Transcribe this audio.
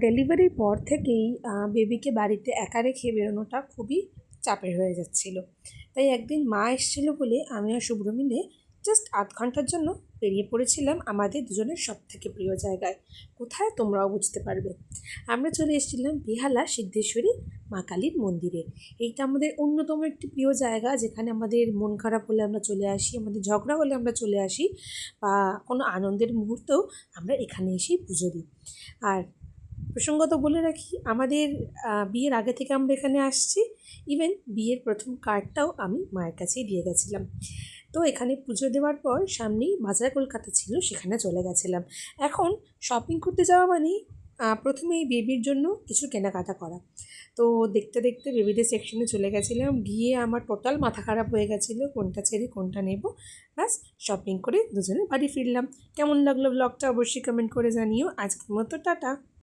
ডেলিভারির পর থেকেই বেবিকে বাড়িতে একা রেখে বেরোনোটা খুবই চাপের হয়ে যাচ্ছিল। তাই একদিন মা এসেছিলো বলে আমি আর শুভ্র মিলে জাস্ট আধ ঘন্টার জন্য বেরিয়ে পড়েছিলাম আমাদের দুজনের সবথেকে প্রিয় জায়গায়। কোথায় তোমরাও বুঝতে পারবে। আমরা চলে এসেছিলাম বেহালা সিদ্ধেশ্বরী মা কালীর মন্দিরে। এইটা আমাদের অন্যতম একটি প্রিয় জায়গা, যেখানে আমাদের মন খারাপ হলে আমরা চলে আসি, আমাদের ঝগড়া হলে আমরা চলে আসি, বা কোনো আনন্দের মুহূর্তেও আমরা এখানে এসেই পুজো দিই। আর প্রসঙ্গত বলে রাখি, আমাদের বিয়ের আগে থেকে আমরা এখানে আসছি। ইভেন বিয়ের প্রথম কার্ডটাও আমি মায়ের কাছেই দিয়ে গেছিলাম। তো এখানে পুজো দেওয়ার পর সামনেই বাজার কলকাতা ছিল, সেখানে চলে গেছিলাম। এখন শপিং করতে যাওয়া মানেই প্রথমেই বেবির জন্য কিছু কেনাকাটা করা। তো দেখতে দেখতে বেবিদের সেকশনে চলে গেছিলাম, গিয়ে আমার টোটাল মাথা খারাপ হয়ে গেছিলো কোনটা ছেড়ে কোনটা নেব। ব্যাস শপিং করে দুজনে বাড়ি ফিরলাম। কেমন লাগলো ব্লগটা অবশ্যই কমেন্ট করে জানিও। আজকের মতো টাটা।